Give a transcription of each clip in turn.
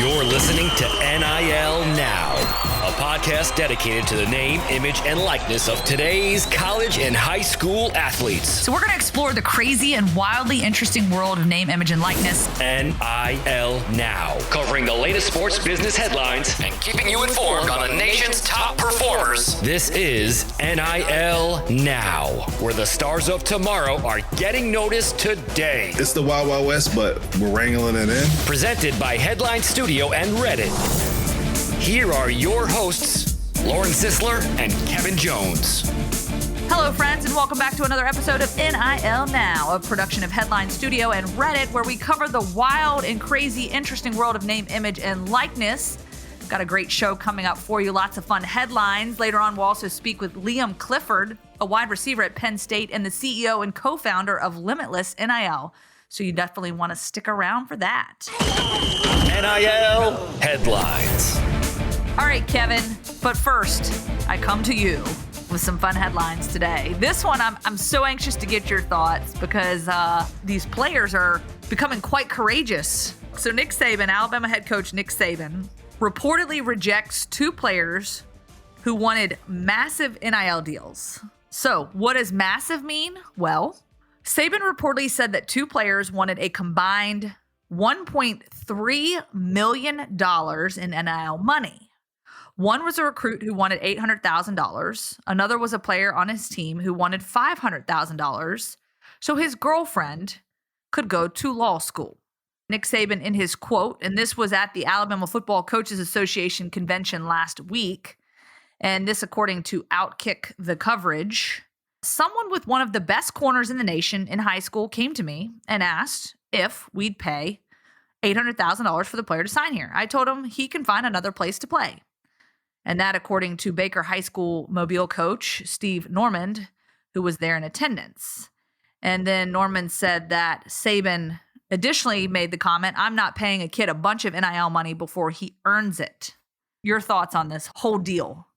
You're listening to NIL Now, a podcast dedicated to the name, image, and likeness of today's college and high school athletes. So we're going to explore the crazy and wildly interesting world of name, image, and likeness. NIL Now, covering the latest sports business headlines and keeping you informed on the nation's top performers. This is NIL Now, where the stars of tomorrow are getting noticed today. It's the Wild Wild West, but we're wrangling it in. Presented by Headline Studio and Reddit. Here are your hosts, Lauren Sisler and Kevin Jones. Hello, friends, and welcome back to another episode of NIL Now, a production of Headline Studio and Reddit, where we cover the wild and crazy, interesting world of name, image, and likeness. Got a great show coming up for you. Lots of fun headlines. Later on, we'll also speak with Clifford, a wide receiver at Penn State and the CEO and co-founder of Limitless NIL. So you definitely want to stick around for that. NIL Headlines. All right, Kevin, but first, I come to you with some fun headlines today. This one, I'm so anxious to get your thoughts because these players are becoming quite courageous. So Nick Saban, Alabama head coach Nick Saban, reportedly rejects two players who wanted massive NIL deals. So what does massive mean? Well, Saban reportedly said that two players wanted a combined $1.3 million in NIL money. One was a recruit who wanted $800,000. Another was a player on his team who wanted $500,000 so his girlfriend could go to law school. Nick Saban, in his quote, and this was at the Alabama Football Coaches Association convention last week, and this according to Outkick the Coverage, someone with one of the best corners in the nation in high school came to me and asked if we'd pay $800,000 for the player to sign here. I told him he can find another place to play. And that according to Baker High School Mobile coach Steve Normand, who was there in attendance. And then Normand said that Saban additionally made the comment, "I'm not paying a kid a bunch of NIL money before he earns it." Your thoughts on this whole deal?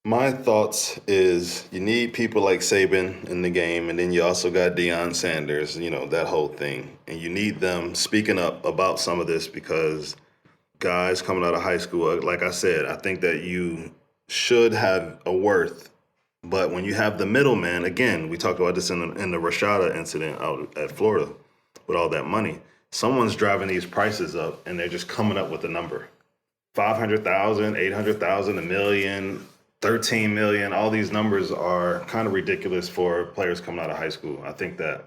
My thoughts is you need people like Saban in the game, and then you also got Deion Sanders, that whole thing. And you need them speaking up about some of this because guys coming out of high school, like I said, I think that you should have a worth. But when you have the middleman, again, we talked about this in the Rashada incident out at Florida with all that money. Someone's driving these prices up, and they're just coming up with a number. 500,000, 800,000, $1 million, 13 million, all these numbers are kind of ridiculous for players coming out of high school. I think that,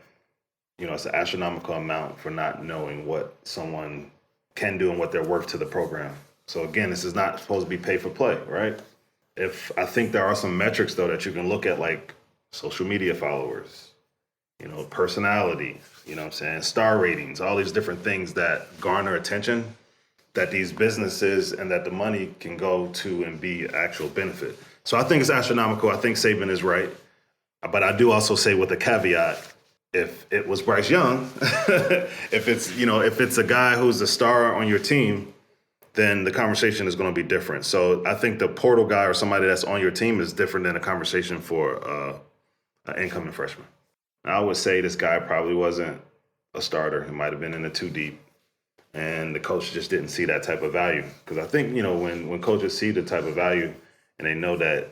it's an astronomical amount for not knowing what someone can do and what they're worth to the program. So again, this is not supposed to be pay for play, right? I think there are some metrics though that you can look at, like social media followers, personality, star ratings, all these different things that garner attention, that these businesses and that the money can go to and be actual benefit. So I think it's astronomical. I think Saban is right. But I do also say with a caveat, if it was Bryce Young, if it's a guy who's a star on your team, then the conversation is going to be different. So I think the portal guy or somebody that's on your team is different than a conversation for an incoming freshman. I would say this guy probably wasn't a starter. He might have been in the too deep. And the coach just didn't see that type of value. Because I think, when coaches see the type of value and they know that,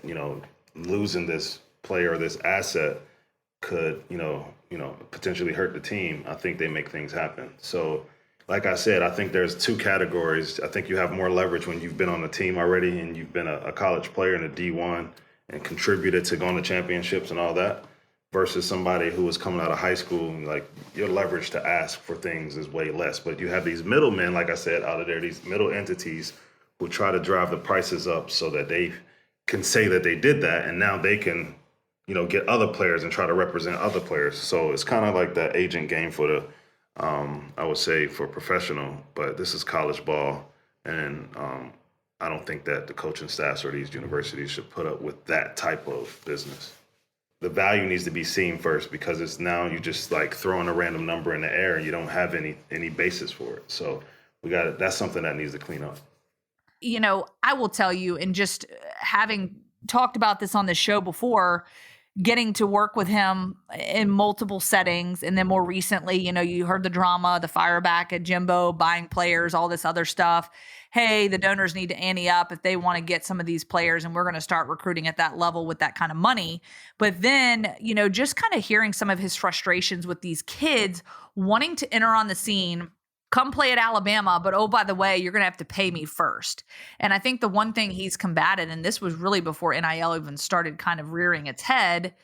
losing this player or this asset could, potentially hurt the team, I think they make things happen. So, like I said, I think there's two categories. I think you have more leverage when you've been on the team already and you've been a college player in a D1 and contributed to going to championships and all that, versus somebody who was coming out of high school, like your leverage to ask for things is way less. But you have these middlemen, like I said, out of there, these middle entities who try to drive the prices up so that they can say that they did that, and now they can, get other players and try to represent other players. So it's kind of like that agent game for the, I would say for professional, but this is college ball, and I don't think that the coaching staffs or these universities should put up with that type of business. The value needs to be seen first, because it's now you just like throwing a random number in the air and you don't have any basis for it. So that's something that needs to clean up. I will tell you, and just having talked about this on the show before, getting to work with him in multiple settings. And then more recently, you heard the drama, the fire back at Jimbo, buying players, all this other stuff. Hey, the donors need to ante up if they want to get some of these players, and we're going to start recruiting at that level with that kind of money. But then, just kind of hearing some of his frustrations with these kids wanting to enter on the scene, come play at Alabama, but oh, by the way, you're going to have to pay me first. And I think the one thing he's combated, and this was really before NIL even started kind of rearing its head,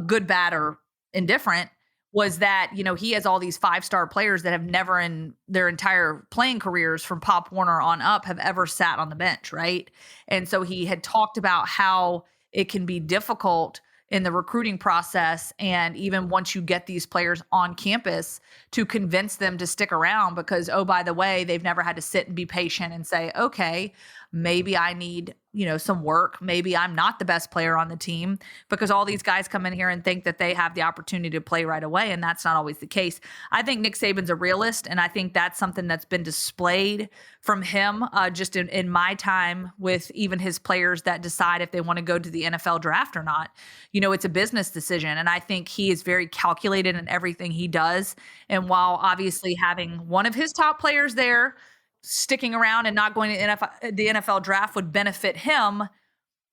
good, bad, or indifferent, was that, he has all these 5-star players that have never in their entire playing careers from Pop Warner on up have ever sat on the bench, right? And so he had talked about how it can be difficult in the recruiting process, and even once you get these players on campus, to convince them to stick around because, oh, by the way, they've never had to sit and be patient and say, okay, maybe I need, some work. Maybe I'm not the best player on the team, because all these guys come in here and think that they have the opportunity to play right away. And that's not always the case. I think Nick Saban's a realist. And I think that's something that's been displayed from him just in my time with even his players that decide if they want to go to the NFL draft or not. It's a business decision. And I think he is very calculated in everything he does. And while obviously having one of his top players there, sticking around and not going to the NFL draft would benefit him,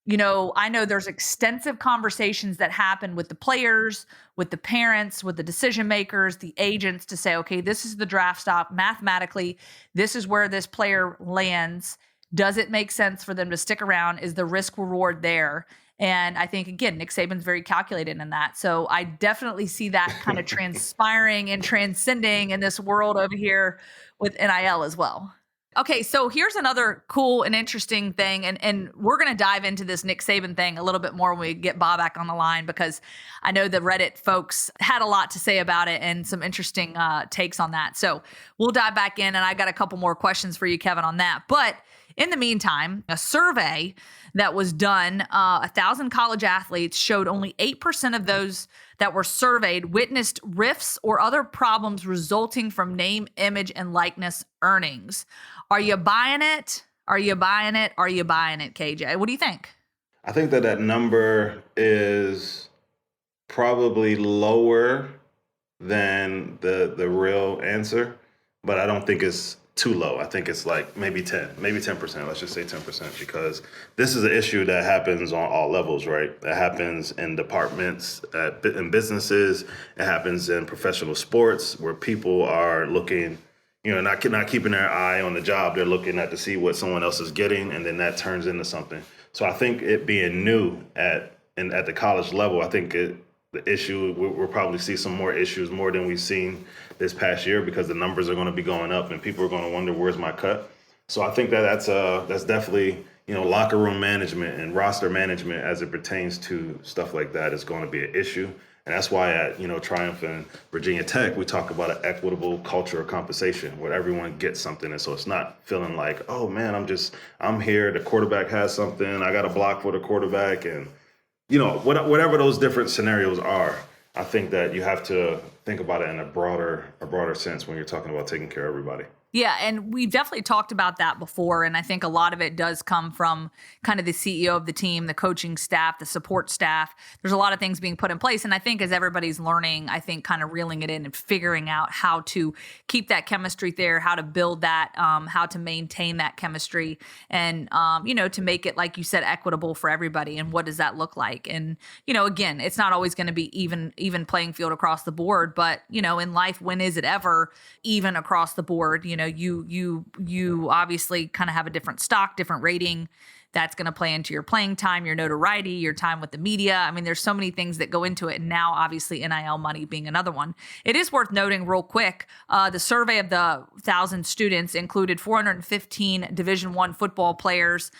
I know there's extensive conversations that happen with the players, with the parents, with the decision makers, the agents to say, okay, this is the draft stock. Mathematically, this is where this player lands. Does it make sense for them to stick around? Is the risk reward there? And I think, again, Nick Saban's very calculated in that. So I definitely see that kind of transpiring and transcending in this world over here with NIL as well. Okay, so here's another cool and interesting thing, and we're going to dive into this Nick Saban thing a little bit more when we get Bobak on the line, because I know the Reddit folks had a lot to say about it and some interesting takes on that. So we'll dive back in, and I got a couple more questions for you, Kevin, on that. But in the meantime, a survey that was done, 1,000 college athletes showed only 8% of those that were surveyed witnessed rifts or other problems resulting from name, image, and likeness earnings. Are you buying it? Are you buying it? Are you buying it, KJ? What do you think? I think that number is probably lower than the real answer, but I don't think it's too low. I think it's like maybe 10%. Let's just say 10%, because this is an issue that happens on all levels, right? It happens in departments, in businesses. It happens in professional sports where people are looking, not keeping their eye on the job. They're looking to see what someone else is getting, and then that turns into something. So I think it being new at the college level, I think the issue, we'll probably see some more issues, more than we've seen this past year, because the numbers are going to be going up and people are going to wonder, where's my cut? So I think that's definitely, locker room management and roster management as it pertains to stuff like that is going to be an issue. And that's why at, Triumph and Virginia Tech, we talk about an equitable culture of compensation where everyone gets something. And so it's not feeling like, oh man, I'm here, the quarterback has something, I got a block for the quarterback, and whatever those different scenarios are. I think that you have to think about it in a broader sense when you're talking about taking care of everybody. Yeah, and we've definitely talked about that before, and I think a lot of it does come from kind of the CEO of the team, the coaching staff, the support staff. There's a lot of things being put in place, and I think as everybody's learning, I think kind of reeling it in and figuring out how to keep that chemistry there, how to build that, how to maintain that chemistry, and, to make it, like you said, equitable for everybody, and what does that look like? And, again, it's not always going to be even playing field across the board, but, in life, when is it ever even across the board? You obviously kind of have a different stock, different rating. That's going to play into your playing time, your notoriety, your time with the media. I mean, there's so many things that go into it. And now, obviously, NIL money being another one. It is worth noting real quick, the survey of the 1,000 students included 415 Division I football players.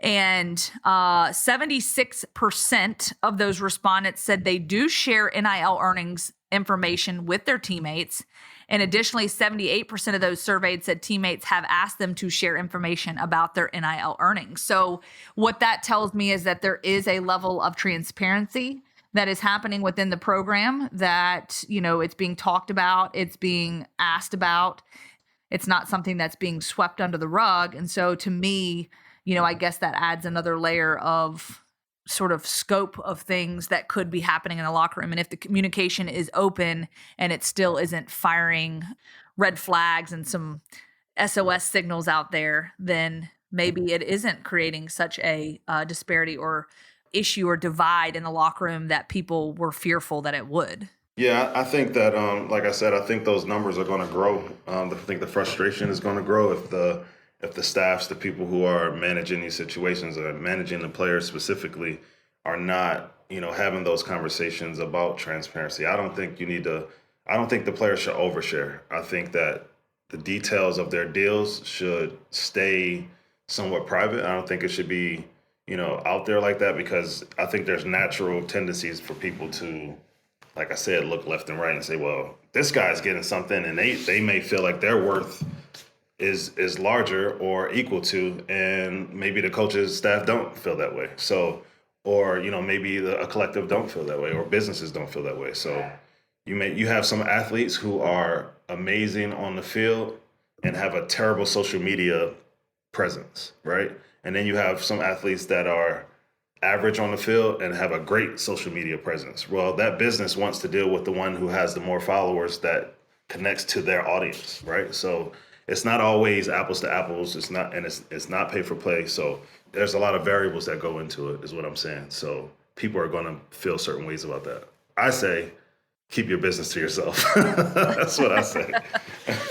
And 76% of those respondents said they do share NIL earnings information with their teammates. And additionally, 78% of those surveyed said teammates have asked them to share information about their NIL earnings. So what that tells me is that there is a level of transparency that is happening within the program, that, it's being talked about, it's being asked about. It's not something that's being swept under the rug. And so to me, I guess that adds another layer of sort of scope of things that could be happening in the locker room. And if the communication is open and it still isn't firing red flags and some SOS signals out there, then maybe it isn't creating such a disparity or issue or divide in the locker room that people were fearful that it would. Yeah, I think that, like I said, I think those numbers are going to grow. I think the frustration is going to grow if the staffs, the people who are managing these situations or managing the players specifically, are not, having those conversations about transparency. I don't think the players should overshare. I think that the details of their deals should stay somewhat private. I don't think it should be, out there like that, because I think there's natural tendencies for people to, like I said, look left and right and say, well, this guy's getting something, and they may feel like their worth is larger or equal to, and maybe the coaches, staff don't feel that way. So, or, maybe a collective don't feel that way, or businesses don't feel that way. So you have some athletes who are amazing on the field and have a terrible social media presence, right? And then you have some athletes that are average on the field and have a great social media presence. Well, that business wants to deal with the one who has the more followers that connects to their audience, right? So it's not always apples to apples. It's not pay for play. So there's a lot of variables that go into it, is what I'm saying. So people are going to feel certain ways about that. I say, keep your business to yourself. That's what I say.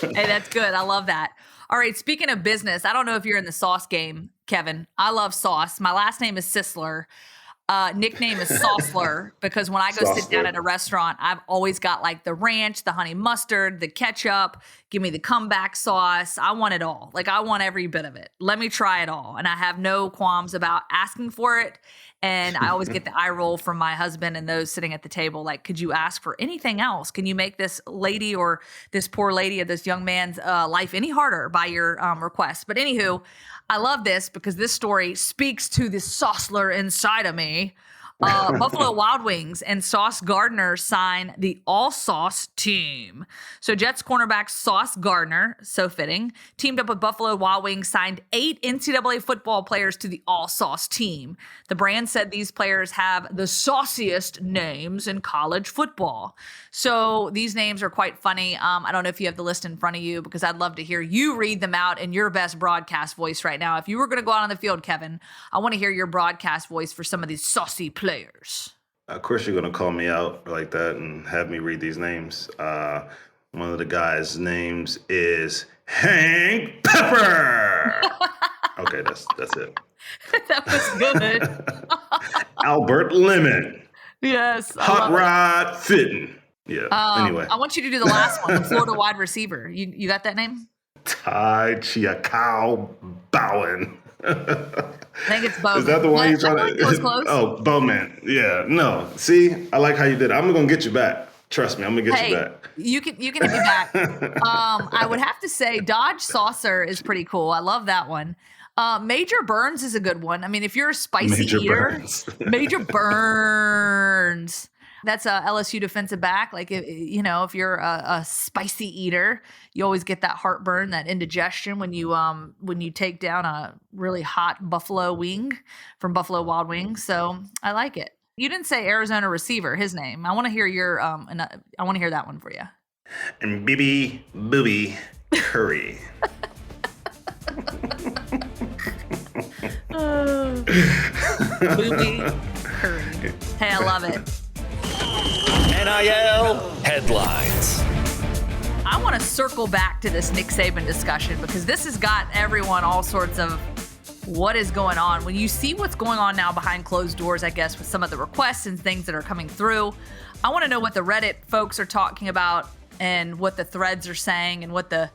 Hey, that's good. I love that. All right. Speaking of business, I don't know if you're in the Sauce game, Kevin. I love Sauce. My last name is Sisler. Nickname is Saucler, because when I go sit down at a restaurant, I've always got like the ranch, the honey mustard, the ketchup. Give me the comeback sauce. I want it all. Like, I want every bit of it. Let me try it all. And I have no qualms about asking for it. And I always get the eye roll from my husband and those sitting at the table. Like, could you ask for anything else? Can you make this lady or this poor lady or this young man's life any harder by your request? But anywho, I love this because this story speaks to the Saucler inside of me. Buffalo Wild Wings and Sauce Gardner sign the All-Sauce team. So Jets cornerback Sauce Gardner, so fitting, teamed up with Buffalo Wild Wings, signed 8 NCAA football players to the All-Sauce team. The brand said these players have the sauciest names in college football. So these names are quite funny. I don't know if you have the list in front of you, because I'd love to hear you read them out in your best broadcast voice right now. If you were going to go out on the field, Kevin, I want to hear your broadcast voice for some of these saucy players. Of course, you're going to call me out like that and have me read these names. One of the guys' names is Hank Pepper. Okay, that's it. That was good. Albert Lemon. Yes. Hot Rod Fitton. Yeah. Anyway, I want you to do the last one, the Florida wide receiver. You got that name? Ty Chiacao Bowen. I think it's Bowman. Is that the one you're trying to? Was close. Oh, Bowman. Yeah. No. See, I like how you did it. I'm gonna get you back. Trust me, I'm gonna get you back. You can hit me back. I would have to say Dodge Saucer is pretty cool. I love that one. Major Burns is a good one. I mean, if you're a spicy eater, Major Burns. That's a LSU defensive back. Like, if you're a spicy eater, you always get that heartburn, that indigestion when you take down a really hot buffalo wing from Buffalo Wild Wings. So I like it. You didn't say Arizona receiver, his name. I want to hear your and I want to hear that one for you. And Bibby Booby Curry. Booby Curry. Hey, I love it. NIL headlines. I want to circle back to this Nick Saban discussion, because this has got everyone all sorts of what is going on. When you see what's going on now behind closed doors, I guess, with some of the requests and things that are coming through, I want to know what the Reddit folks are talking about and what the threads are saying and what the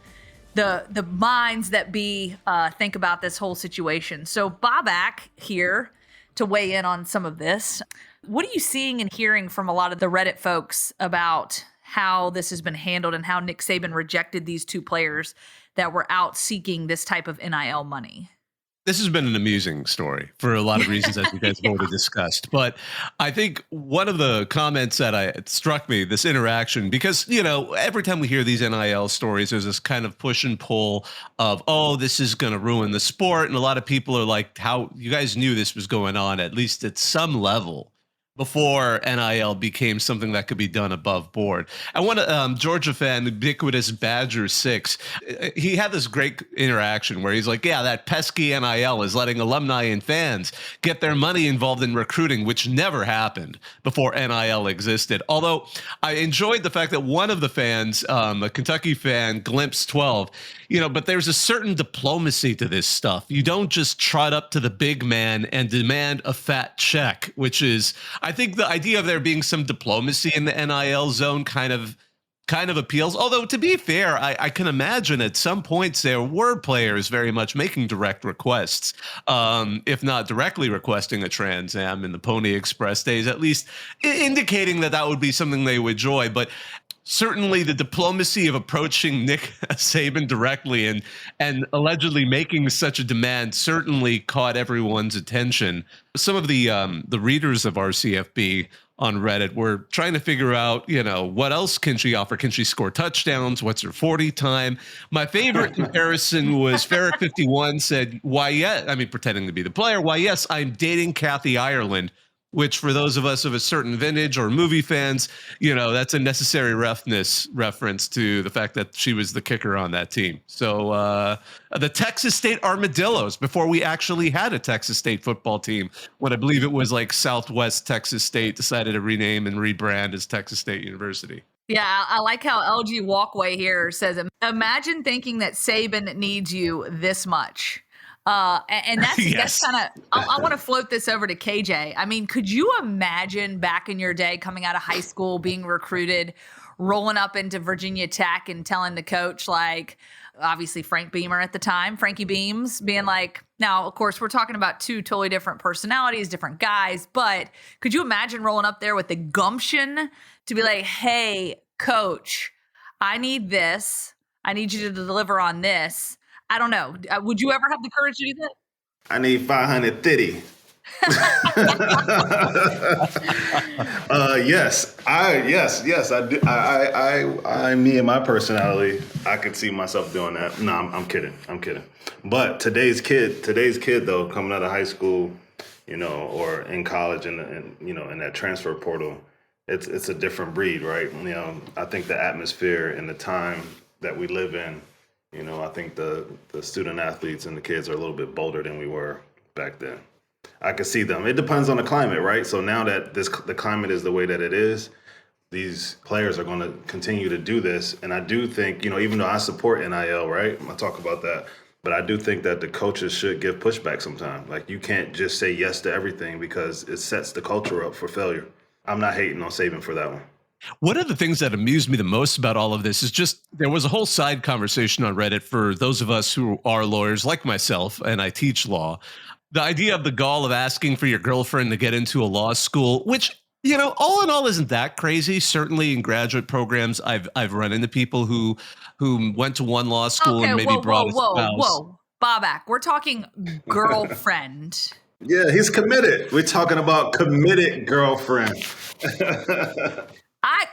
minds that be think about this whole situation. So Bobak here to weigh in on some of this. What are you seeing and hearing from a lot of the Reddit folks about how this has been handled and how Nick Saban rejected these 2 players that were out seeking this type of NIL money? This has been an amusing story for a lot of reasons, as you guys have already discussed. But I think one of the comments that struck me, this interaction, because, every time we hear these NIL stories, there's this kind of push and pull of, oh, this is going to ruin the sport. And a lot of people are like, how you guys knew this was going on, at least at some level, before NIL became something that could be done above board. I want to, Georgia fan, ubiquitous Badger 6, he had this great interaction where he's like, yeah, that pesky NIL is letting alumni and fans get their money involved in recruiting, which never happened before NIL existed. Although I enjoyed the fact that one of the fans, a Kentucky fan, Glimpse 12, but there's a certain diplomacy to this stuff. You don't just trot up to the big man and demand a fat check, which is, I think the idea of there being some diplomacy in the NIL zone kind of appeals. Although, to be fair, I can imagine at some points there were players very much making direct requests, if not directly requesting a Trans Am in the Pony Express days, at least indicating that would be something they would enjoy. But certainly the diplomacy of approaching Nick Saban directly and allegedly making such a demand certainly caught everyone's attention. Some of the readers of RCFB on Reddit were trying to figure out, what else can she offer? Can she score touchdowns? What's her 40 time? My favorite comparison was Ferrick51 said, why, yes, I mean, pretending to be the player, why, yes, I'm dating Kathy Ireland, which for those of us of a certain vintage or movie fans, that's a necessary reference to the fact that she was the kicker on that team. So the Texas State Armadillos, before we actually had a Texas State football team, when I believe it was like Southwest Texas State decided to rename and rebrand as Texas State University. Yeah, I like how LG Walkway here says, imagine thinking that Saban needs you this much. And that's, yes. That's kind of, I want to float this over to KJ. I mean, could you imagine back in your day coming out of high school, being recruited, rolling up into Virginia Tech and telling the coach, like, obviously Frank Beamer at the time, Frankie Beams, being like, now, of course, we're talking about two totally different personalities, different guys, but could you imagine rolling up there with the gumption to be like, hey, coach, I need this. I need you to deliver on this. I don't know. Would you ever have the courage to do that? I need 530. Yes, I do. Me and my personality, I could see myself doing that. No, I'm kidding. But today's kid though, coming out of high school, or in college and in that transfer portal, it's a different breed, right? I think the atmosphere and the time that we live in, I think the student athletes and the kids are a little bit bolder than we were back then. I could see them. It depends on the climate, right? So now that the climate is the way that it is, these players are going to continue to do this. And I do think, even though I support NIL, right? I'll talk about that. But I do think that the coaches should give pushback sometime. Like, you can't just say yes to everything because it sets the culture up for failure. I'm not hating on Saban for that one. One of the things that amused me the most about all of this is just there was a whole side conversation on Reddit for those of us who are lawyers like myself, and I teach law. The idea of the gall of asking for your girlfriend to get into a law school, which, all in all isn't that crazy. Certainly in graduate programs, I've run into people who went to one law school and maybe brought a spouse. Whoa. Bobak, we're talking girlfriend. Yeah, he's committed. We're talking about committed girlfriend. I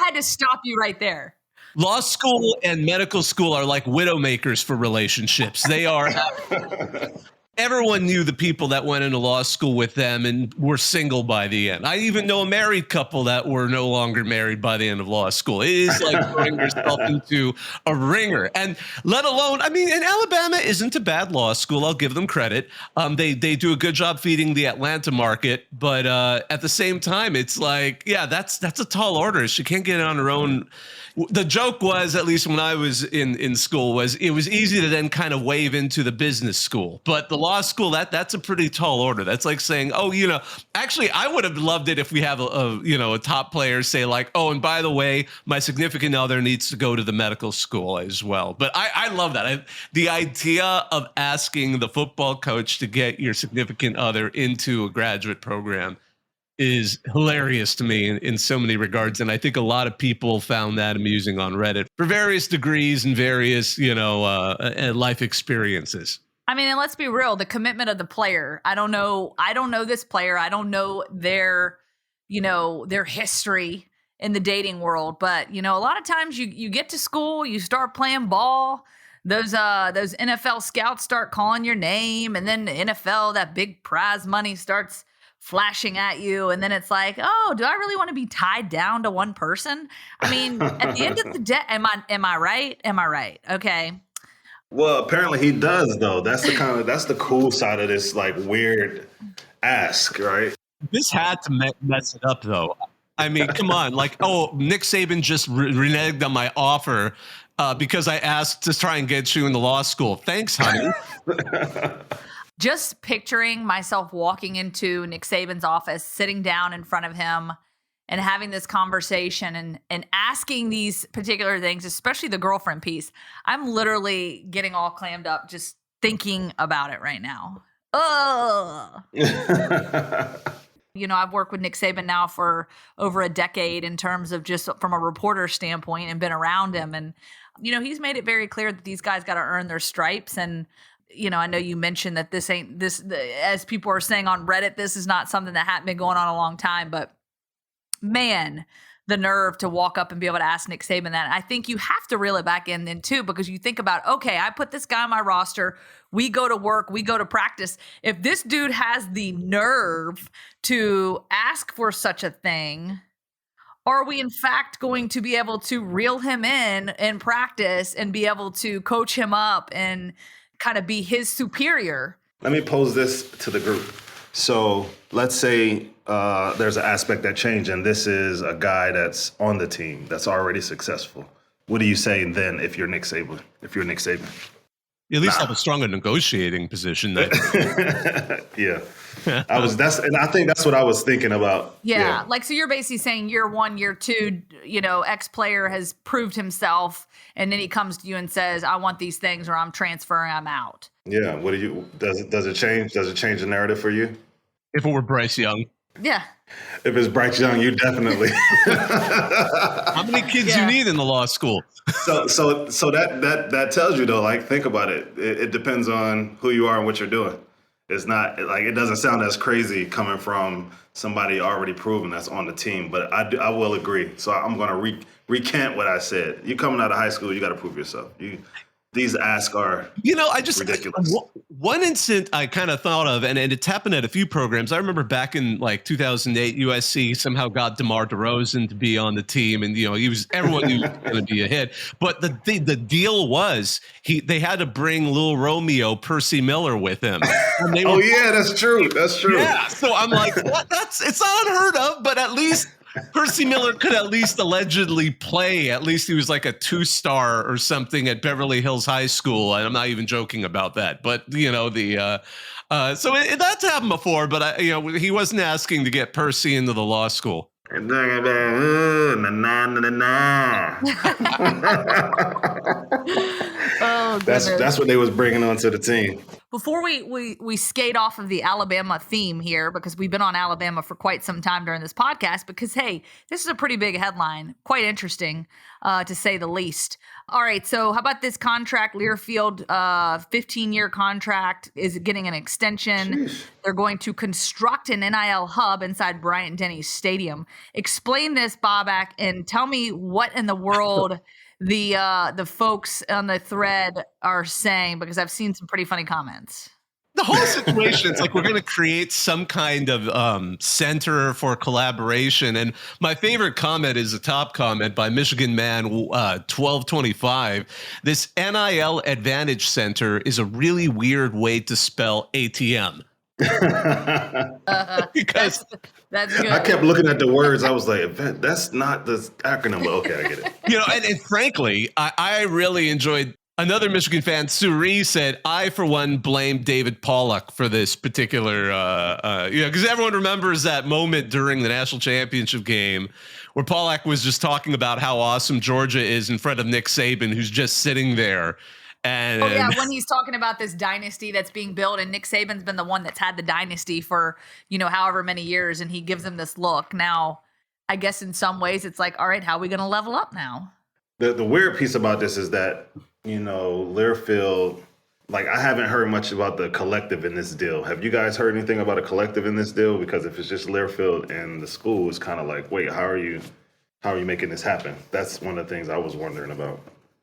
had to stop you right there. Law school and medical school are like widowmakers for relationships. They are. Everyone knew the people that went into law school with them and were single by the end. I even know a married couple that were no longer married by the end of law school. It is like throwing yourself into a ringer. And let alone, and Alabama isn't a bad law school. I'll give them credit. They do a good job feeding the Atlanta market. But at the same time, it's like, yeah, that's a tall order. She can't get it on her own. The joke was, at least when I was in school, was it was easy to then kind of wave into the business school. But the law school, that's a pretty tall order. That's like saying, oh, actually, I would have loved it if we have a top player say like, oh, and by the way, my significant other needs to go to the medical school as well. But I love that. The idea of asking the football coach to get your significant other into a graduate program is hilarious to me in so many regards. And I think a lot of people found that amusing on Reddit for various degrees and various, life experiences. I mean, and let's be real, the commitment of the player. I don't know this player. I don't know their history in the dating world, but a lot of times you get to school, you start playing ball, those NFL scouts start calling your name, and then the NFL, that big prize money starts flashing at you, and then it's like, oh, do I really want to be tied down to one person? I mean, at the end of the day, am I right? Am I right? Okay. Well, apparently he does, though. That's the cool side of this, like, weird ask, right? This had to mess it up, though. I mean, come on. Like, oh, Nick Saban just reneged on my offer because I asked to try and get you into law school. Thanks, honey. Just picturing myself walking into Nick Saban's office, sitting down in front of him and having this conversation and asking these particular things, especially the girlfriend piece. I'm literally getting all clammed up just thinking about it right now. Ugh. I've worked with Nick Saban now for over a decade in terms of just from a reporter standpoint and been around him. And, he's made it very clear that these guys got to earn their stripes. And, I know you mentioned that as people are saying on Reddit, this is not something that hadn't been going on a long time, but man, the nerve to walk up and be able to ask Nick Saban that. I think you have to reel it back in then too, because you think about, okay, I put this guy on my roster. We go to work, we go to practice. If this dude has the nerve to ask for such a thing, are we in fact going to be able to reel him in practice and be able to coach him up and kind of be his superior? Let me pose this to the group. So let's say there's an aspect that changed, and this is a guy that's on the team that's already successful. What do you say then if you're Nick Saban? You at least have a stronger negotiating position then. Yeah. I think that's what I was thinking about. Yeah. Like, so you're basically saying year one, year two, X player has proved himself, and then he comes to you and says, I want these things, or I'm transferring, I'm out. Yeah. What do you, does it change the narrative for you? If it were Bryce Young. Yeah. If it's Bryce Young, you definitely. How many kids you need in the law school? So that tells you, though, like, think about it. It depends on who you are and what you're doing. It's not like, it doesn't sound as crazy coming from somebody already proven that's on the team, but I will agree. So I'm going to recant what I said. You coming out of high school, you got to prove yourself. These asks are ridiculous. One incident I kind of thought of, and it's happened at a few programs. I remember back in like 2008, USC somehow got DeMar DeRozan to be on the team, and everyone knew he was going to be a hit. But the deal was they had to bring Lil Romeo, Percy Miller, with him. Yeah, that's true. That's true. Yeah, so I'm like, what? It's not unheard of, but at least Percy Miller could at least allegedly play. At least he was like a 2-star or something at Beverly Hills High School. And I'm not even joking about that. But, so that's happened before. But, he wasn't asking to get Percy into the law school. Oh, that's what they was bringing onto the team. Before we skate off of the Alabama theme here, because we've been on Alabama for quite some time during this podcast, because, hey, this is a pretty big headline, quite interesting, to say the least. All right, so how about this contract? Learfield, 15-year contract, is getting an extension. Jeez. They're going to construct an NIL hub inside Bryant-Denny Stadium. Explain this, Bobak, and tell me what in the world the folks on the thread are saying, because I've seen some pretty funny comments. The whole situation, it's like we're going to create some kind of center for collaboration. And my favorite comment is a top comment by Michigan Man 1225. This NIL Advantage Center is a really weird way to spell ATM. Because that's good. I kept looking at the words. I was like, that's not the acronym, but okay, I get it. And frankly, I really enjoyed. Another Michigan fan, Suri, said, I, for one, blame David Pollock for this particular, because everyone remembers that moment during the national championship game where Pollock was just talking about how awesome Georgia is in front of Nick Saban, who's just sitting there. And when he's talking about this dynasty that's being built, and Nick Saban's been the one that's had the dynasty for, however many years, and he gives him this look. Now, I guess in some ways it's like, all right, how are we going to level up now? The weird piece about this is that, Learfield, like, I haven't heard much about the collective in this deal. Have you guys heard anything about a collective in this deal? Because if it's just Learfield and the school, it's kind of like, wait, how are you making this happen? That's one of the things I was wondering about.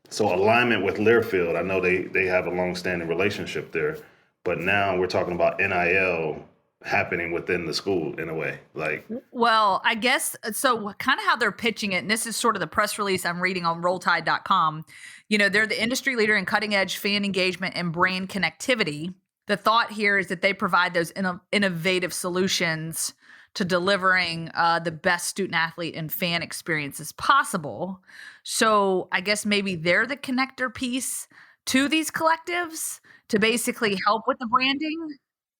So alignment with Learfield, I know they have a long-standing relationship there, but now we're talking about NIL happening within the school in a way. Like, well, I guess so. Kind of how they're pitching it, and this is sort of the press release I'm reading on rolltide.com. You know, they're the industry leader in cutting edge fan engagement and brain connectivity. The thought here is that they provide those innovative solutions to delivering the best student athlete and fan experiences possible. So I guess maybe they're the connector piece to these collectives to basically help with the branding.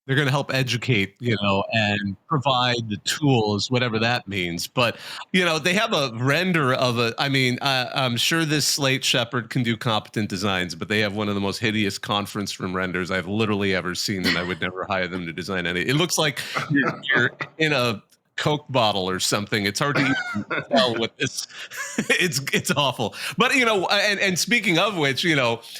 They're going to help educate, and provide the tools, whatever that means. But, they have a render of I'm sure this Slate Shepherd can do competent designs, but they have one of the most hideous conference room renders I've literally ever seen, and I would never hire them to design any. It looks like you're in a Coke bottle or something. It's hard to even tell what this. It's awful. But and speaking of which,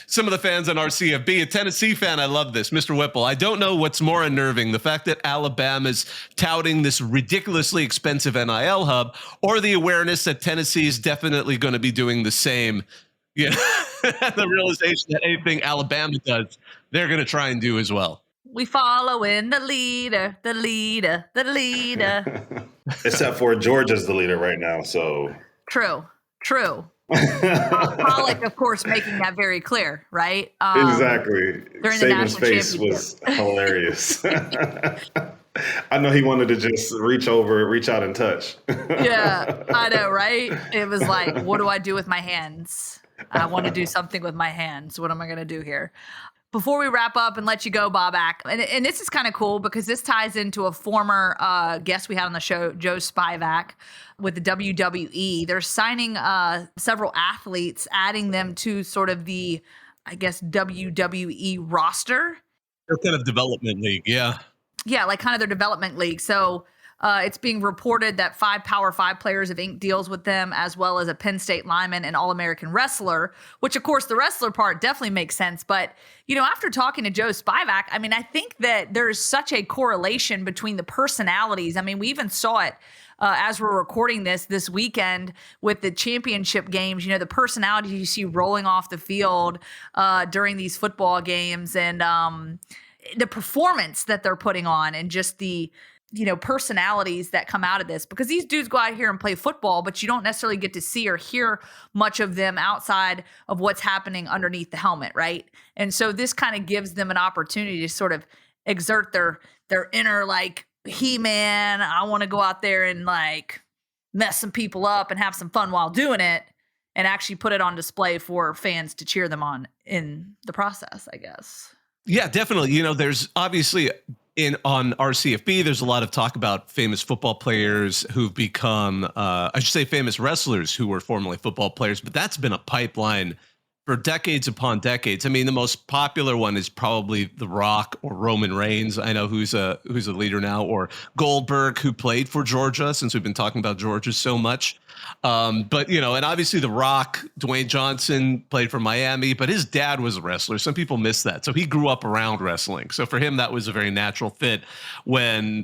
some of the fans on RCFB, a Tennessee fan, I love this, Mr. Whipple. I don't know what's more unnerving, the fact that Alabama's touting this ridiculously expensive NIL hub, or the awareness that Tennessee is definitely going to be doing the same. Yeah, the realization that anything Alabama does, they're going to try and do as well. We following the leader, the leader, the leader. Except for Georgia's the leader right now, so. True. Pollock, of course, making that very clear, right? Exactly. During the Saban's national face was hilarious. I know he wanted to just reach out and touch. Yeah, I know, right? It was like, what do I do with my hands? I want to do something with my hands. What am I going to do here? Before we wrap up and let you go, Bobak, and this is kind of cool because this ties into a former guest we had on the show, Joe Spivak, with the WWE. They're signing several athletes, adding them to sort of the, I guess, WWE roster. Their kind of development league, yeah. Yeah, like kind of their development league. So it's being reported that 5 Power 5 players have inked deals with them, as well as a Penn State lineman and All-American wrestler, which, of course, the wrestler part definitely makes sense. But, after talking to Joe Spivak, I think that there's such a correlation between the personalities. We even saw it as we're recording this weekend with the championship games, the personalities you see rolling off the field during these football games, and the performance that they're putting on, and just the personalities that come out of this, because these dudes go out here and play football, but you don't necessarily get to see or hear much of them outside of what's happening underneath the helmet, right? And so this kind of gives them an opportunity to sort of exert their inner, like, He-Man, I want to go out there and like mess some people up and have some fun while doing it, and actually put it on display for fans to cheer them on in the process, I guess. Yeah, definitely. There's obviously on RCFB, there's a lot of talk about famous football players who've become, famous wrestlers who were formerly football players, but that's been a pipeline for decades upon decades. The most popular one is probably The Rock or Roman Reigns. I know who's a leader now, or Goldberg, who played for Georgia, since we've been talking about Georgia so much. But, and obviously The Rock, Dwayne Johnson, played for Miami, but his dad was a wrestler. Some people miss that. So he grew up around wrestling. So for him, that was a very natural fit when,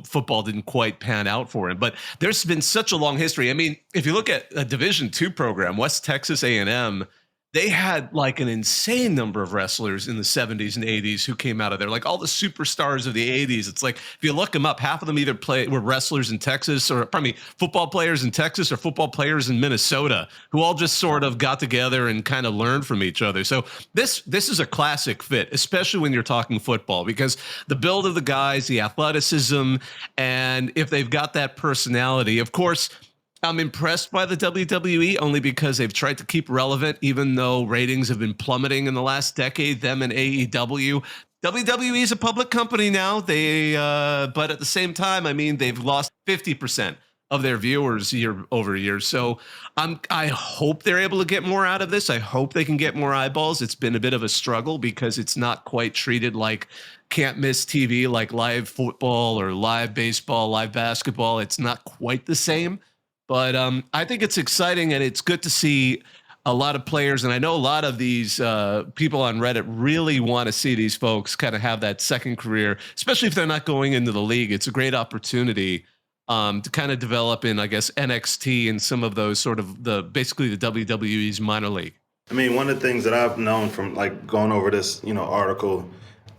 football didn't quite pan out for him. But there's been such a long history. If you look at a Division II program, West Texas A&M, they had like an insane number of wrestlers in the 70s and 80s who came out of there, like all the superstars of the 80s. It's like, if you look them up, half of them either were wrestlers in Texas, or football players in Texas, or football players in Minnesota, who all just sort of got together and kind of learned from each other. So this is a classic fit, especially when you're talking football, because the build of the guys, the athleticism, and if they've got that personality, of course. I'm impressed by the WWE only because they've tried to keep relevant, even though ratings have been plummeting in the last decade, them and AEW. WWE is a public company now. But at the same time, they've lost 50% of their viewers year over year. So I hope they're able to get more out of this. I hope they can get more eyeballs. It's been a bit of a struggle because it's not quite treated like can't miss TV, like live football or live baseball, live basketball. It's not quite the same. But I think it's exciting, and it's good to see a lot of players, and I know a lot of these people on Reddit really want to see these folks kind of have that second career, especially if they're not going into the league. It's a great opportunity to kind of develop in, I guess, NXT and some of those sort of basically the WWE's minor league. I mean, one of the things that I've known from like going over this, article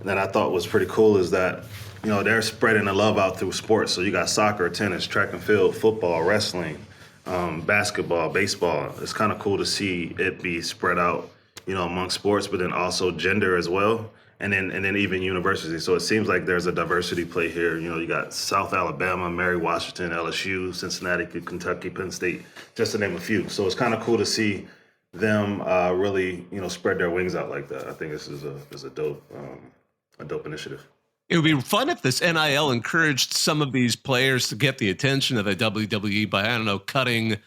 that I thought was pretty cool is that, they're spreading the love out through sports. So you got soccer, tennis, track and field, football, wrestling, basketball, baseball. It's kind of cool to see it be spread out, among sports, but then also gender as well. And then even universities. So it seems like there's a diversity play here. You got South Alabama, Mary Washington, LSU, Cincinnati, Kentucky, Penn State, just to name a few. So it's kind of cool to see them really, spread their wings out like that. I think this is a dope initiative. It would be fun if this NIL encouraged some of these players to get the attention of the WWE by, I don't know, cutting,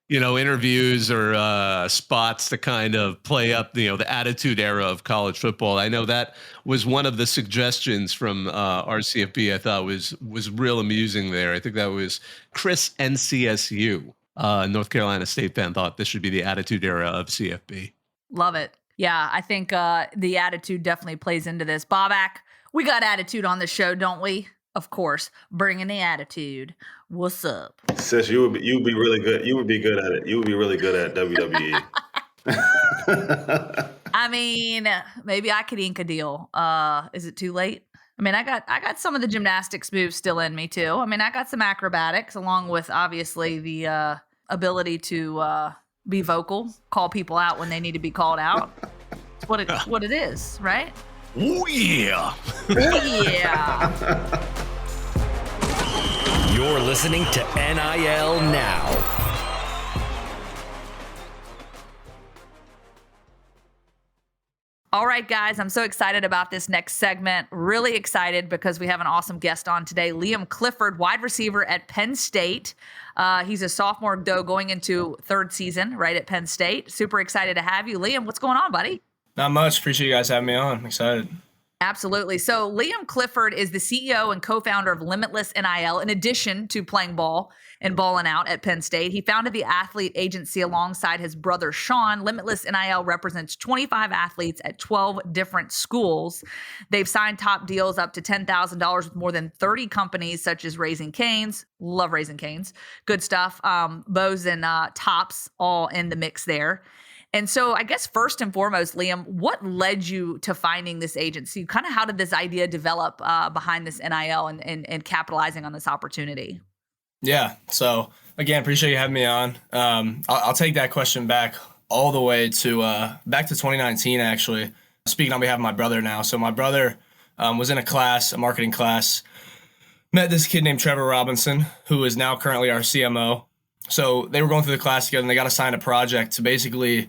interviews or spots to kind of play up, the attitude era of college football. I know that was one of the suggestions from RCFB. I thought was real amusing there. I think that was Chris NCSU, North Carolina State fan, thought this should be the attitude era of CFB. Love it. Yeah, I think the attitude definitely plays into this. Bobak, we got attitude on the show, don't we? Of course, bringing the attitude. What's up? Sis, you would be really good. You would be good at it. You would be really good at WWE. I mean, maybe I could ink a deal. Is it too late? I mean, I got some of the gymnastics moves still in me too. I mean, I got some acrobatics along with obviously the ability to be vocal, call people out when they need to be called out. It's what it is, right? Oh yeah. Yeah. You're listening to NIL Now. All right, guys, I'm so excited about this next segment. Really excited because we have an awesome guest on today, Liam Clifford, wide receiver at Penn State. He's a sophomore, though, going into third season right at Penn State. Super excited to have you. Liam, what's going on, buddy? Not much. Appreciate you guys having me on. I'm excited. Absolutely. So Liam Clifford is the CEO and co-founder of Limitless NIL, in addition to playing ball and balling out at Penn State. He founded the athlete agency alongside his brother, Sean. Limitless NIL represents 25 athletes at 12 different schools. They've signed top deals up to $10,000 with more than 30 companies, such as Raising Cane's. Love Raising Cane's. Good stuff. Bows and Tops all in the mix there. And so I guess first and foremost, Liam, what led you to finding this agency? Kind of how did this idea develop behind this NIL and capitalizing on this opportunity? Yeah. So again, appreciate you having me on. I'll take that question back all the way to back to 2019, actually. Speaking on behalf of my brother now. So my brother was in a marketing class, met this kid named Trevor Robinson, who is now currently our CMO. So they were going through the class together and they got assigned a project to basically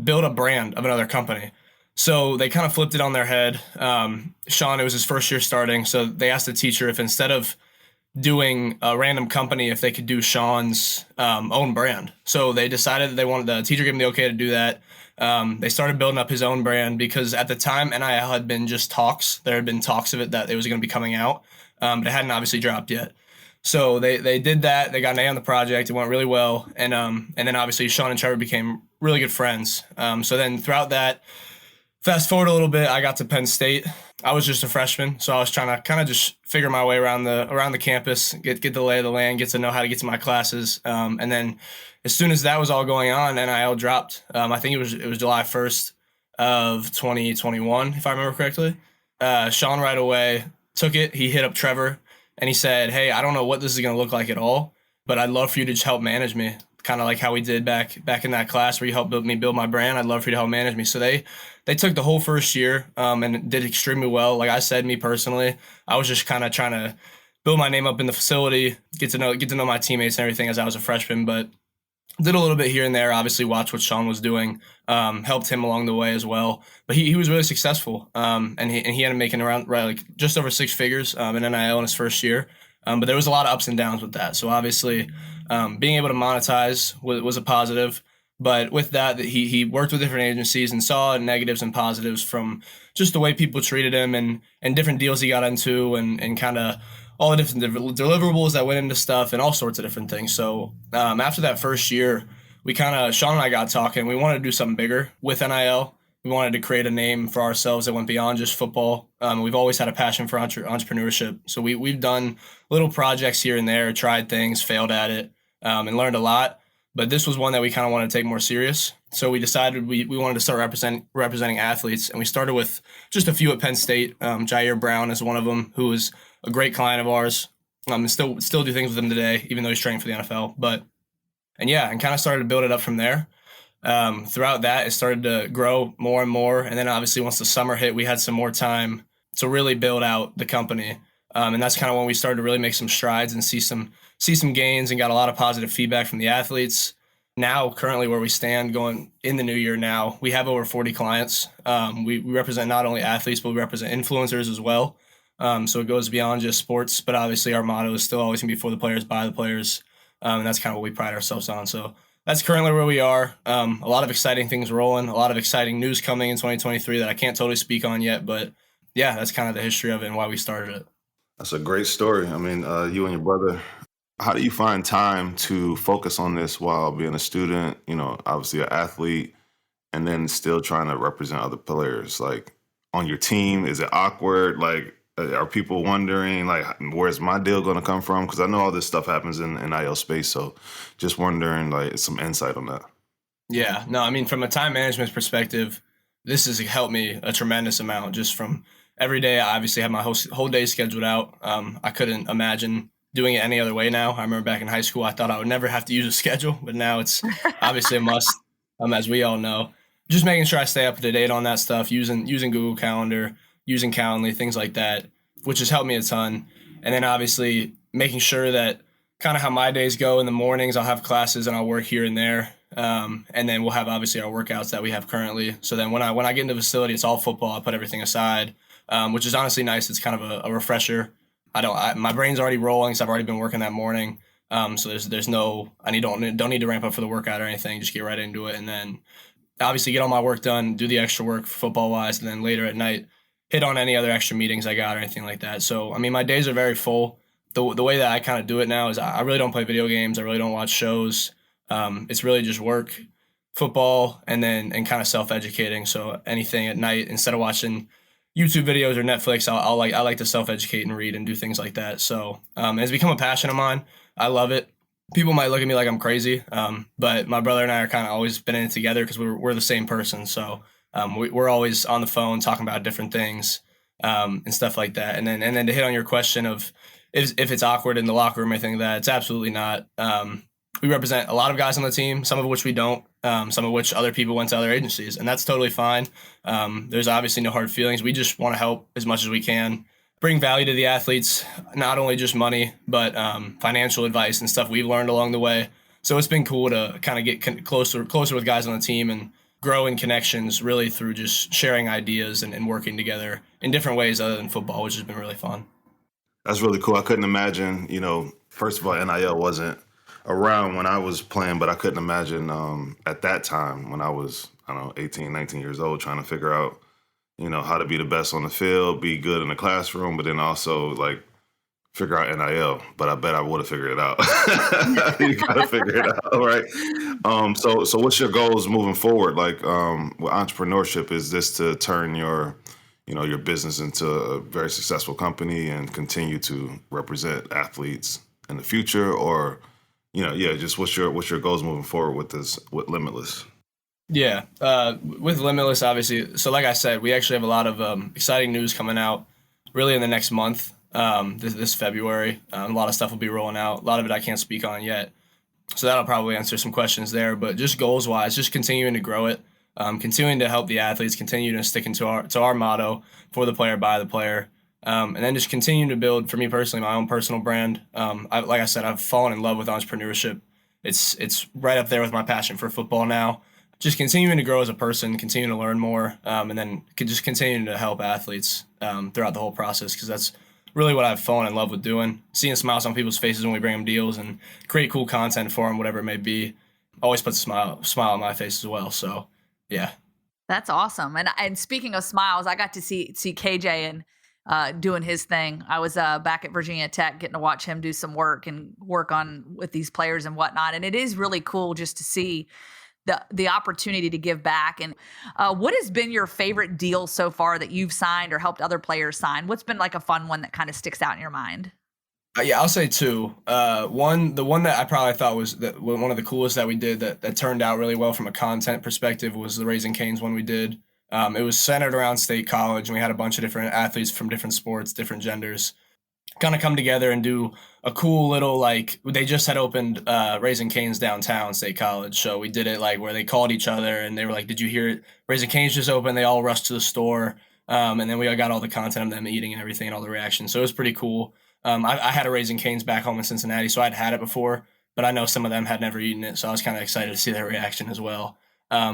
build a brand of another company. So they kind of flipped it on their head. Sean, it was his first year starting. So they asked the teacher if instead of doing a random company, if they could do Sean's own brand. So they decided that the teacher gave them the okay to do that. They started building up his own brand because at the time NIL had been just talks. There had been talks of it that it was going to be coming out, but it hadn't obviously dropped yet. So they did that. They got an A on the project. It went really well. And then obviously Sean and Trevor became really good friends. So then throughout that, fast forward a little bit, I got to Penn State. I was just a freshman, so I was trying to kind of just figure my way around the campus, get the lay of the land, get to know how to get to my classes. And then as soon as that was all going on, NIL dropped. I think it was July 1st of 2021, if I remember correctly. Sean right away took it. He hit up Trevor. And he said, hey, I don't know what this is going to look like at all, but I'd love for you to just help manage me, kind of like how we did back in that class where you helped me build my brand. I'd love for you to help manage me. So they took the whole first year and did extremely well. Like I said, me personally, I was just kind of trying to build my name up in the facility, get to know my teammates and everything as I was a freshman, but did a little bit here and there, obviously watched what Sean was doing, helped him along the way as well. But he was really successful, and he ended up making around just over six figures in NIL in his first year. But there was a lot of ups and downs with that. So obviously being able to monetize was a positive. But with that he worked with different agencies and saw negatives and positives from just the way people treated him and different deals he got into and kind of all the different deliverables that went into stuff and all sorts of different things. So after that first year, Sean and I got talking. We wanted to do something bigger with NIL. We wanted to create a name for ourselves that went beyond just football. We've always had a passion for entrepreneurship. So we've done little projects here and there, tried things, failed at it, and learned a lot. But this was one that we kind of wanted to take more serious. So we decided we wanted to start representing athletes. And we started with just a few at Penn State. Jair Brown is one of them, who is a great client of ours. And still do things with him today, even though he's training for the NFL. And kind of started to build it up from there. Throughout that, it started to grow more and more. And then obviously once the summer hit, we had some more time to really build out the company. And that's kind of when we started to really make some strides and see some gains and got a lot of positive feedback from the athletes. Now, currently where we stand going in the new year now, we have over 40 clients. We represent not only athletes, but we represent influencers as well. So it goes beyond just sports, but obviously our motto is still always going to be for the players, by the players. And that's kind of what we pride ourselves on. So that's currently where we are. A lot of exciting things rolling, a lot of exciting news coming in 2023 that I can't totally speak on yet, but yeah, that's kind of the history of it and why we started it. That's a great story. I mean, you and your brother, how do you find time to focus on this while being a student, obviously an athlete, and then still trying to represent other players? Like on your team, is it awkward? Like, are people wondering, like, where's my deal going to come from? Because I know all this stuff happens in NIL space. So just wondering, like, some insight on that. Yeah, no, I mean, from a time management perspective, this has helped me a tremendous amount. Just from every day, I obviously have my whole day scheduled out. I couldn't imagine doing it any other way now. I remember back in high school, I thought I would never have to use a schedule, but now it's obviously a must, as we all know. Just making sure I stay up to date on that stuff, using Google Calendar, using Calendly, things like that, which has helped me a ton. And then obviously making sure that kind of how my days go in the mornings, I'll have classes and I'll work here and there. And then we'll have obviously our workouts that we have currently. So then when I get into the facility, it's all football. I put everything aside, which is honestly nice. It's kind of a refresher. My brain's already rolling, so I've already been working that morning. So there's no, don't need to ramp up for the workout or anything. Just get right into it. And then obviously get all my work done, do the extra work football wise. And then later at night, hit on any other extra meetings I got or anything like that. So, I mean, my days are very full. The way that I kind of do it now is I really don't play video games. I really don't watch shows. It's really just work, football, and kind of self-educating. So anything at night, instead of watching YouTube videos or Netflix, I like to self-educate and read and do things like that. So it's become a passion of mine. I love it. People might look at me like I'm crazy, but my brother and I are kind of always been in it together because we're the same person. So we're always on the phone talking about different things and stuff like that. And then to hit on your question of if it's awkward in the locker room or anything like that, it's absolutely not. We represent a lot of guys on the team, some of which we don't, some of which other people went to other agencies, and that's totally fine. There's obviously no hard feelings. We just want to help as much as we can, bring value to the athletes, not only just money, but financial advice and stuff we've learned along the way. So it's been cool to kind of get closer with guys on the team and grow in connections really through just sharing ideas and working together in different ways other than football, which has been really fun. That's really cool. I couldn't imagine, first of all, NIL wasn't around when I was playing, but I couldn't imagine at that time when I was, 18, 19 years old, trying to figure out, how to be the best on the field, be good in the classroom, but then also like figure out NIL. But I bet I would have figured it out. You got to figure it out, right? So what's your goals moving forward? Like with entrepreneurship, is this to turn your business into a very successful company and continue to represent athletes in the future, or just what's your goals moving forward with Limitless? Yeah, with Limitless, obviously. So like I said, we actually have a lot of exciting news coming out really in the next month, this February. A lot of stuff will be rolling out. A lot of it I can't speak on yet. So that'll probably answer some questions there. But just goals-wise, just continuing to grow it, continuing to help the athletes, continue to stick into our motto, for the player, by the player. And then just continuing to build, for me personally, my own personal brand. Like I said, I've fallen in love with entrepreneurship. It's right up there with my passion for football now. Just continuing to grow as a person, continuing to learn more, and then just continuing to help athletes throughout the whole process, because that's really what I've fallen in love with doing. Seeing smiles on people's faces when we bring them deals and create cool content for them, whatever it may be, always puts a smile on my face as well. So, yeah. That's awesome. And speaking of smiles, I got to see KJ doing his thing. I was back at Virginia Tech getting to watch him do some work and work on with these players and whatnot. And it is really cool just to see the opportunity to give back. And what has been your favorite deal so far that you've signed or helped other players sign? What's been like a fun one that kind of sticks out in your mind? Yeah, I'll say two. The one that I probably thought was one of the coolest that we did that turned out really well from a content perspective was the Raising Cane's one we did. It was centered around State College, and we had a bunch of different athletes from different sports, different genders, kind of come together and do a cool little, like, they just had opened Raising Cane's downtown State College. So we did it like where they called each other and they were like, did you hear it? Raising Cane's just opened. They all rushed to the store. And then we all got all the content of them eating and everything and all the reactions. So it was pretty cool. I had a Raising Cane's back home in Cincinnati, so I'd had it before, but I know some of them had never eaten it. So I was kind of excited to see their reaction as well,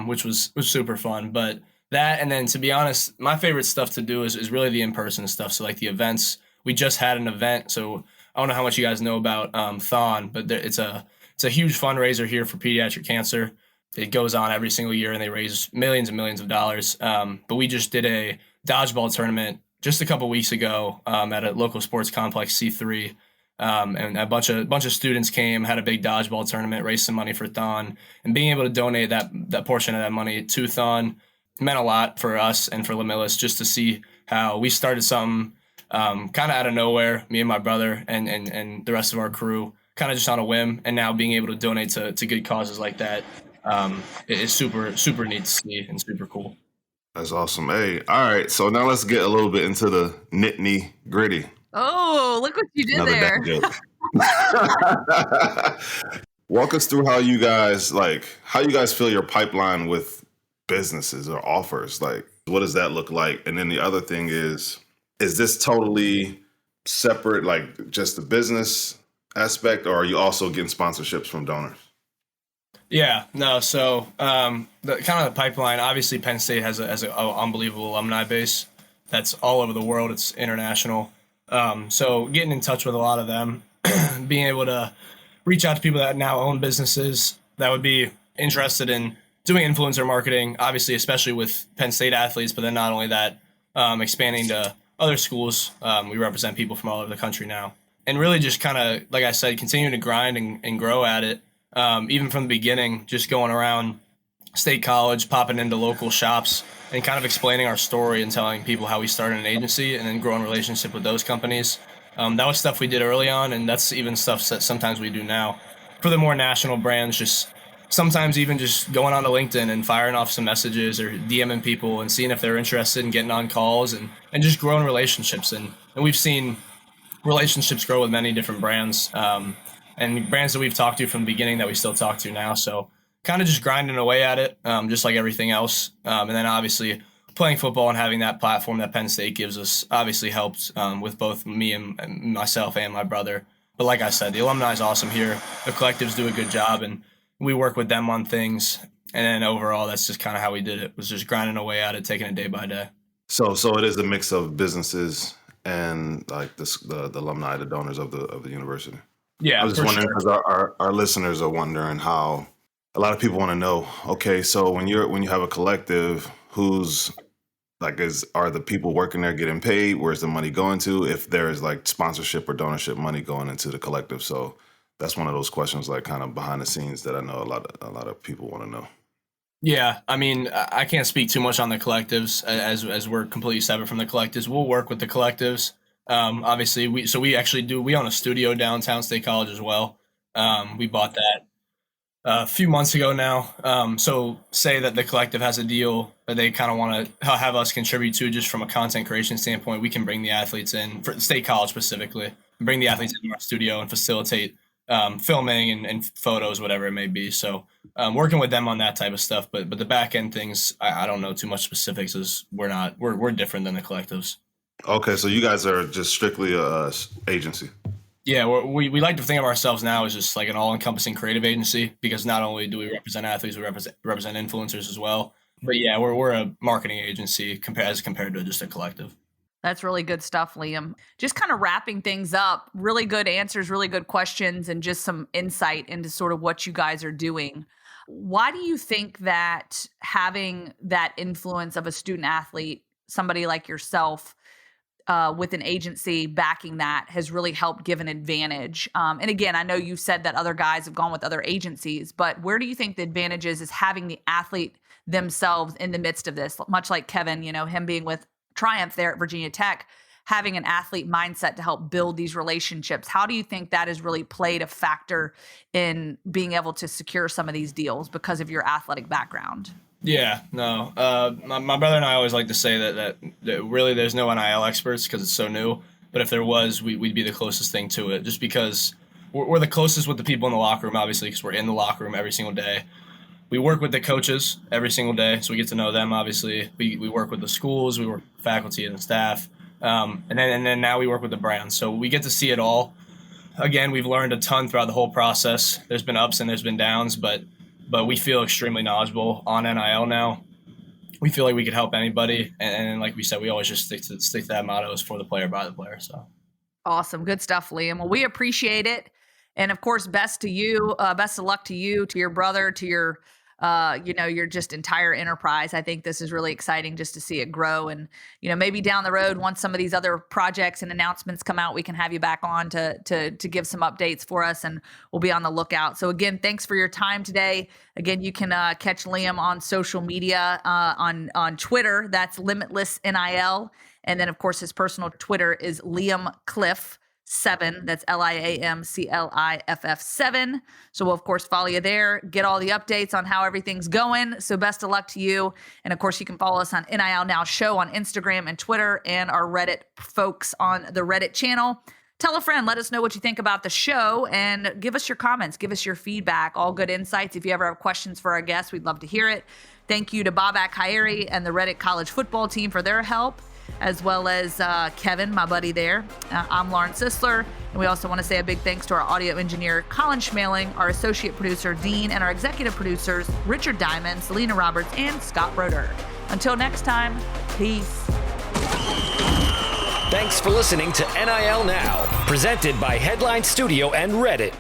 which was super fun. But that, and then to be honest, my favorite stuff to do is really the in-person stuff. So like the events. We just had an event, so I don't know how much you guys know about Thon, but it's a huge fundraiser here for pediatric cancer. It goes on every single year, and they raise millions and millions of dollars. But we just did a dodgeball tournament just a couple weeks ago at a local sports complex, C3, and a bunch of students came, had a big dodgeball tournament, raised some money for Thon, and being able to donate that portion of that money to Thon meant a lot for us and for Limitless, just to see how we started something kind of out of nowhere, me and my brother and the rest of our crew, kind of just on a whim, and now being able to donate to good causes like that is super neat to see and super cool. That's awesome. Hey, all right. So now let's get a little bit into the nitty gritty. Oh, look what you did Another there. dad joke. Walk us through how you guys fill your pipeline with businesses or offers. Like, what does that look like? And then the other thing is this totally separate, like just the business aspect, or are you also getting sponsorships from donors? Yeah, no. So the kind of the pipeline, obviously Penn State has an unbelievable alumni base that's all over the world. It's international. So getting in touch with a lot of them, being able to reach out to people that now own businesses that would be interested in doing influencer marketing, obviously, especially with Penn State athletes, but then not only that, expanding to other schools. We represent people from all over the country now. And really just kind of, like I said, continuing to grind and grow at it. Even from the beginning, just going around State College, popping into local shops and kind of explaining our story and telling people how we started an agency and then growing relationship with those companies. That was stuff we did early on, and that's even stuff that sometimes we do now. For the more national brands, just sometimes even just going on to LinkedIn and firing off some messages or DMing people and seeing if they're interested in getting on calls and just growing relationships. And we've seen relationships grow with many different brands. And brands that we've talked to from the beginning that we still talk to now. So kind of just grinding away at it, just like everything else. And then obviously playing football and having that platform that Penn State gives us obviously helped with both me and myself and my brother. But like I said, the alumni is awesome here. The collectives do a good job, and we work with them on things. And then overall, that's just kind of how we did it, was just grinding away at it, taking it day by day. So it is a mix of businesses and like the alumni, the donors of the university. Yeah, I was just wondering because our listeners are wondering how a lot of people want to know. Okay, so when you have a collective, who's like are the people working there getting paid? Where's the money going to? If there is like sponsorship or donorship money going into the collective, so that's one of those questions, like kind of behind the scenes, that I know a lot of people want to know. Yeah, I mean, I can't speak too much on the collectives as we're completely separate from the collectives. We'll work with the collectives. Obviously, we own a studio downtown State College as well. We bought that a few months ago now. So say that the collective has a deal that they kind of want to have us contribute to, just from a content creation standpoint, we can bring the athletes in, for State College specifically, bring the athletes into our studio and facilitate filming and photos, whatever it may be. So working with them on that type of stuff, but the back end things, I don't know too much specifics, as we're different than the collectives. Okay, so you guys are just strictly a agency. Yeah, we like to think of ourselves now as just like an all-encompassing creative agency, because not only do we represent athletes, we represent influencers as well. But yeah, we're a marketing agency as compared to just a collective. That's really good stuff, Liam. Just kind of wrapping things up, really good answers, really good questions, and just some insight into sort of what you guys are doing. Why do you think that having that influence of a student athlete, somebody like yourself, with an agency backing that has really helped give an advantage. And again, I know you said that other guys have gone with other agencies, but where do you think the advantage is having the athlete themselves in the midst of this? Much like Kevin, him being with Triumph there at Virginia Tech, having an athlete mindset to help build these relationships. How do you think that has really played a factor in being able to secure some of these deals because of your athletic background? Yeah, no. My brother and I always like to say that really there's no NIL experts because it's so new. But if there was, we'd be the closest thing to it, just because we're the closest with the people in the locker room, obviously, because we're in the locker room every single day. We work with the coaches every single day, so we get to know them, obviously. We work with the schools, we work with faculty and staff. And then now we work with the brands. So we get to see it all. Again, we've learned a ton throughout the whole process. There's been ups and there's been downs, but we feel extremely knowledgeable on NIL now. We feel like we could help anybody. And like we said, we always just stick to that motto, is for the player, by the player. So awesome. Good stuff, Liam. Well, we appreciate it. And of course, best to you, best of luck to you, to your brother, to your your just entire enterprise. I think this is really exciting just to see it grow. And, maybe down the road, once some of these other projects and announcements come out, we can have you back on to give some updates for us, and we'll be on the lookout. So again, thanks for your time today. Again, you can catch Liam on social media, on Twitter. That's Limitless NIL. And then of course, his personal Twitter is Liam Cliff 7. That's LIAMCLIFF 7. So we'll of course follow you there, get all the updates on how everything's going. So best of luck to you. And of course you can follow us on NIL Now Show on Instagram and Twitter, and our Reddit folks on the Reddit channel. Tell a friend, let us know what you think about the show, and give us your comments, give us your feedback, all good insights. If you ever have questions for our guests, we'd love to hear it. Thank you to Bobak Hayeri and the Reddit college football team for their help, as well as Kevin, my buddy there. I'm Lauren Sisler, and we also want to say a big thanks to our audio engineer, Colin Schmaling, our associate producer, Dean, and our executive producers, Richard Diamond, Selena Roberts, and Scott Broder. Until next time, peace. Thanks for listening to NIL Now, presented by Headline Studio and Reddit.